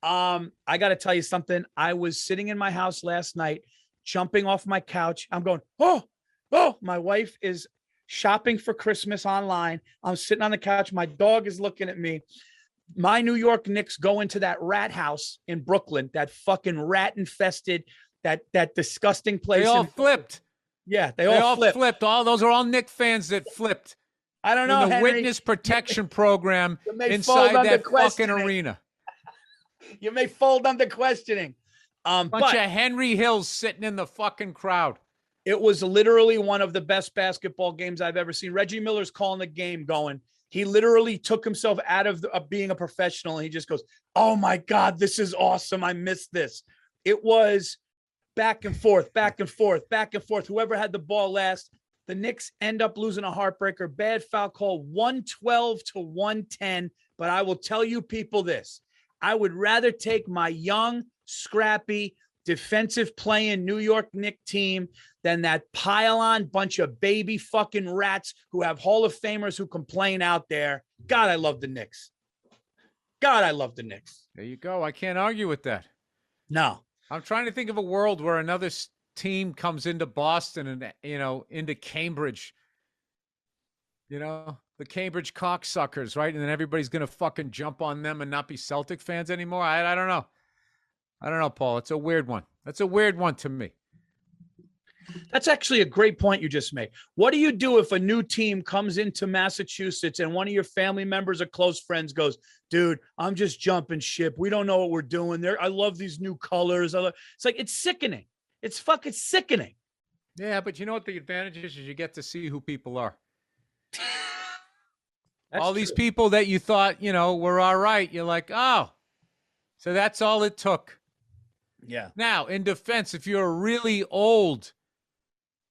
I got to tell you something. I was sitting in my house last night, jumping off my couch. I'm going, oh, my wife is shopping for Christmas online. I'm sitting on the couch. My dog is looking at me. My New York Knicks go into that rat house in Brooklyn, that fucking rat infested, that disgusting place. They all flipped. Yeah, they all flipped. flipped. All those are all Knicks fans that flipped. I don't know. In the Henry, witness protection program inside that fucking arena. You may fold under questioning. Bunch of Henry Hills sitting in the fucking crowd. It was literally one of the best basketball games I've ever seen. Reggie Miller's calling the game going. He literally took himself out of being a professional, and he just goes, oh, my God, this is awesome. I missed this. It was back and forth, back and forth, back and forth. Whoever had the ball last. The Knicks end up losing a heartbreaker. Bad foul call, 112 to 110. But I will tell you people this. I would rather take my young, scrappy, defensive playing New York Knicks team than that pile-on bunch of baby fucking rats who have Hall of Famers who complain out there. God, I love the Knicks. God, I love the Knicks. There you go. I can't argue with that. No. I'm trying to think of a world where another team comes into Boston and, into Cambridge. The Cambridge cocksuckers, right? And then everybody's going to fucking jump on them and not be Celtic fans anymore. I don't know. I don't know, Paul. It's a weird one. That's a weird one to me. That's actually a great point you just made. What do you do if a new team comes into Massachusetts and one of your family members or close friends goes, dude, I'm just jumping ship. We don't know what we're doing there. I love these new colors. It's like, it's sickening. It's fucking sickening. Yeah, but you know what the advantage is you get to see who people are. All these people that you thought, were all right. You're like, oh, so that's all it took. Yeah. Now, in defense, if you're a really old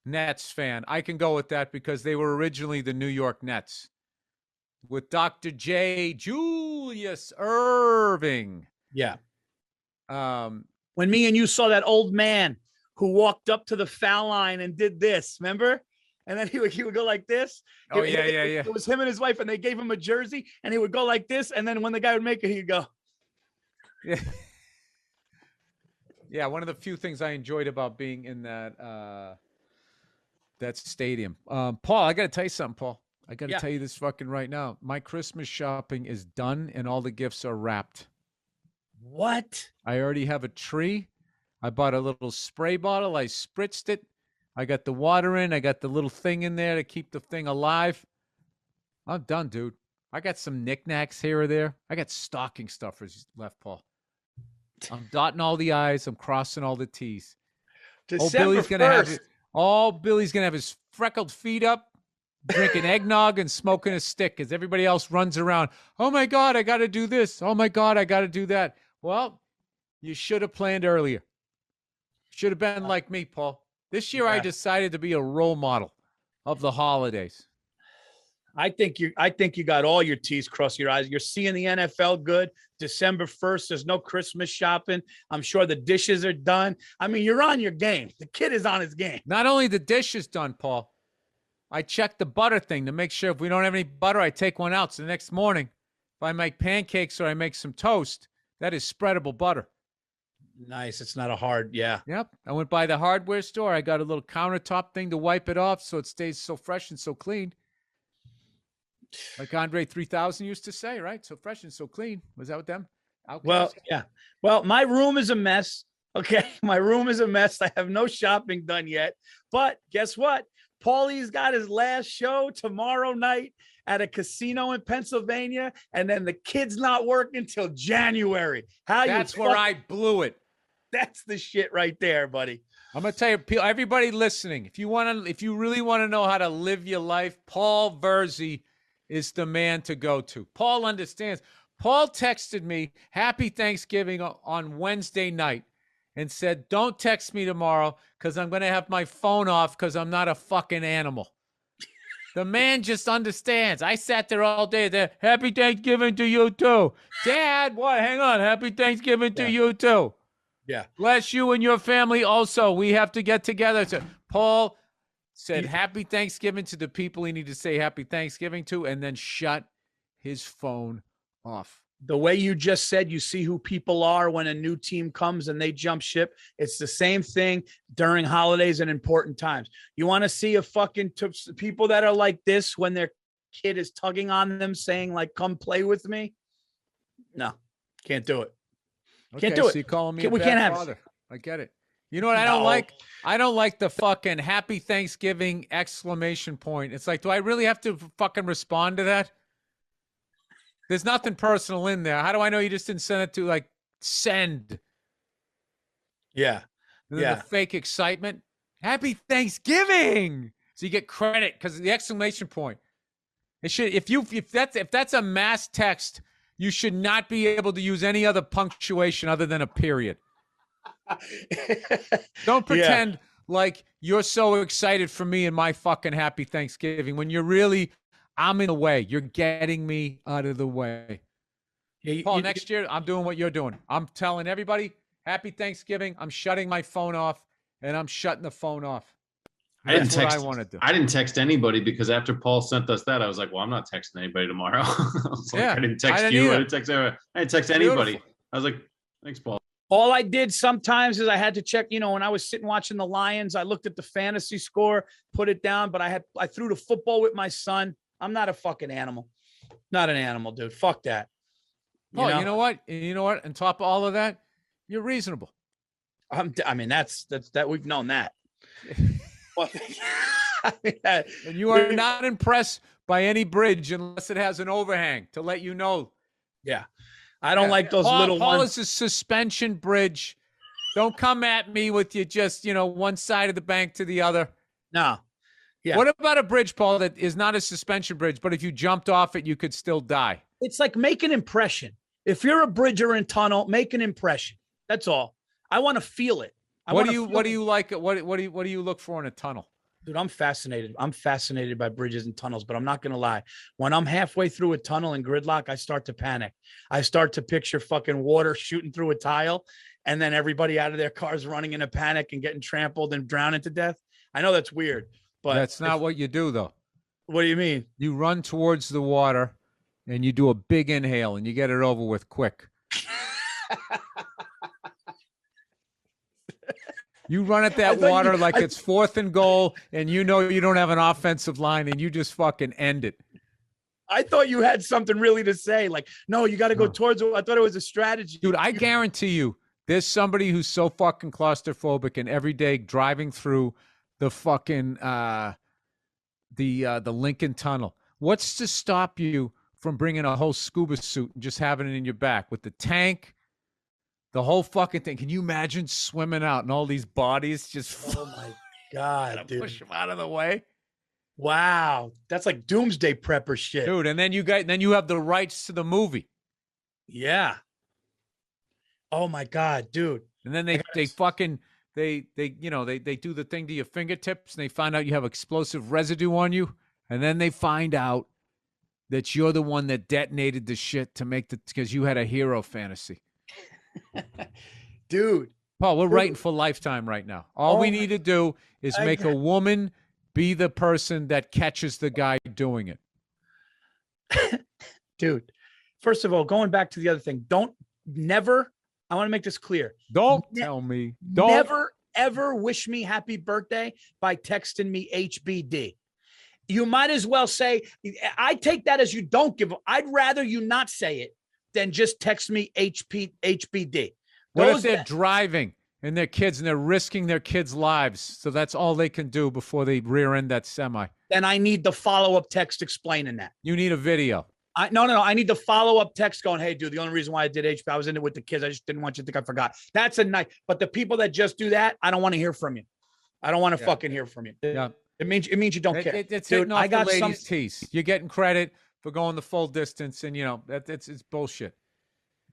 Nets fan, I can go with that because they were originally the New York Nets with Dr. J. Julius Irving. Yeah. When me and you saw that old man who walked up to the foul line and did this, remember? And then he would go like this. Oh, yeah. It was him and his wife, and they gave him a jersey, and he would go like this. And then when the guy would make it, he'd go. Yeah. Yeah, one of the few things I enjoyed about being in that stadium. Paul, I got to tell you something, Paul. I got to tell you this fucking right now. My Christmas shopping is done, and all the gifts are wrapped. What? I already have a tree. I bought a little spray bottle. I spritzed it. I got the water in. I got the little thing in there to keep the thing alive. I'm done, dude. I got some knickknacks here or there. I got stocking stuffers left, Paul. I'm dotting all the I's. I'm crossing all the T's. Billy's gonna have his freckled feet up, drinking eggnog and smoking a stick as everybody else runs around. Oh, my God, I got to do this. Oh, my God, I got to do that. Well, you should have planned earlier. Should have been like me, Paul. This year, I decided to be a role model of the holidays. I think you got all your T's crossed your eyes. You're seeing the NFL good. December 1st, there's no Christmas shopping. I'm sure the dishes are done. I mean, you're on your game. The kid is on his game. Not only the dishes done, Paul. I checked the butter thing to make sure if we don't have any butter, I take one out. So the next morning, if I make pancakes or I make some toast, that is spreadable butter. Nice. It's not a hard, yeah. Yep. I went by the hardware store. I got a little countertop thing to wipe it off so it stays so fresh and so clean. Like Andre 3000 used to say, right? So fresh and so clean. Was that with them? Outcast? Well, yeah. Well, my room is a mess. Okay. My room is a mess. I have no shopping done yet. But guess what? Paulie's got his last show tomorrow night at a casino in Pennsylvania. And then the kid's not working until January. That's where I blew it. That's the shit right there, buddy. I'm going to tell you, everybody listening, if you really want to know how to live your life, Paul Verzi is the man to go to. Paul understands. Paul texted me happy Thanksgiving on Wednesday night and said, don't text me tomorrow because I'm going to have my phone off because I'm not a fucking animal. The man just understands. I sat there all day there. Happy Thanksgiving to you too. Dad, what? Hang on. Happy Thanksgiving to you too. Yeah. Bless you and your family also. We have to get together. So Paul said happy Thanksgiving to the people he needed to say happy Thanksgiving to and then shut his phone off. The way you just said, you see who people are when a new team comes and they jump ship. It's the same thing during holidays and important times. You want to see a fucking people that are like this when their kid is tugging on them saying like, come play with me. No, can't do it. Okay, Can't do it. So you're calling me we a can't bad have father. I get it. You know what I don't No. like? I don't like the fucking happy Thanksgiving exclamation point. It's like, do I really have to fucking respond to that? There's nothing personal in there. How do I know you just didn't send it to like send? Yeah. And then the fake excitement. Happy Thanksgiving. So you get credit because of the exclamation point. It should if that's a mass text, you should not be able to use any other punctuation other than a period. Don't pretend like you're so excited for me and my fucking happy Thanksgiving when you're really, I'm in the way. You're getting me out of the way. Yeah, Paul, next year, I'm doing what you're doing. I'm telling everybody, happy Thanksgiving. I'm shutting my phone off, and I'm shutting the phone off. I didn't That's what text. I want to do. I didn't text anybody because after Paul sent us that, I was like, "Well, I'm not texting anybody tomorrow." I was like, Yeah, I didn't text I didn't you. either. I didn't text everyone. I didn't text anybody. Beautiful. I was like, "Thanks, Paul." All I did sometimes is I had to check, you know, when I was sitting watching the Lions, I looked at the fantasy score, put it down, but I threw the football with my son. I'm not a fucking animal. Not an animal, dude. Fuck that. Paul, you know what? You know what? On top of all of that, you're reasonable. I mean, that's we've known that. Well, and you are not impressed by any bridge unless it has an overhang to let you know. Yeah. I don't like those little Paul ones. is a suspension bridge. Don't come at me with you just, one side of the bank to the other. No. Yeah. What about a bridge, Paul, that is not a suspension bridge, but if you jumped off it, you could still die? It's like make an impression. If you're a bridge or in tunnel, make an impression. That's all. I want to feel it. What do you like? What do you look for in a tunnel? Dude, I'm fascinated. I'm fascinated by bridges and tunnels, but I'm not going to lie. When I'm halfway through a tunnel in gridlock, I start to panic. I start to picture fucking water shooting through a tile and then everybody out of their cars running in a panic and getting trampled and drowning to death. I know that's weird, but that's not what you do, though. What do you mean? You run towards the water and you do a big inhale and you get it over with quick. You run at that water like it's 4th and goal, and you know you don't have an offensive line, and you just fucking end it. I thought you had something really to say. Like, no, you got to go towards it. I thought it was a strategy. Dude, I guarantee you, there's somebody who's so fucking claustrophobic and every day driving through the fucking the Lincoln Tunnel. What's to stop you from bringing a whole scuba suit and just having it in your back with the tank? The whole fucking thing. Can you imagine swimming out and all these bodies just? Oh my god, dude! Push them out of the way. Wow, that's like doomsday prepper shit, dude. And then you have the rights to the movie. Yeah. Oh my god, dude! And then they fucking they do the thing to your fingertips and they find out you have explosive residue on you, and then they find out that you're the one that detonated the shit to make because you had a hero fantasy. Dude, Paul, we're writing for Lifetime right now. All we need to do is make a woman be the person that catches the guy doing it. Dude, first of all, going back to the other thing, I want to make this clear. Don't tell me. Never, ever wish me happy birthday by texting me HBD. You might as well say, I take that as you don't give. I'd rather you not say it than just text me HBD. What if they're driving and their kids and they're risking their kids' lives? So that's all they can do before they rear end that semi. Then I need the follow-up text explaining that. You need a video. No. I need the follow-up text going, hey, dude, the only reason why I did HB, I was in it with the kids. I just didn't want you to think I forgot. That's a nice. But the people that just do that, I don't want to hear from you. I don't want to fucking hear from you. Yeah. It means you don't care. It's dude, I got the ladies' tease. You're getting credit for going the full distance, and it's bullshit.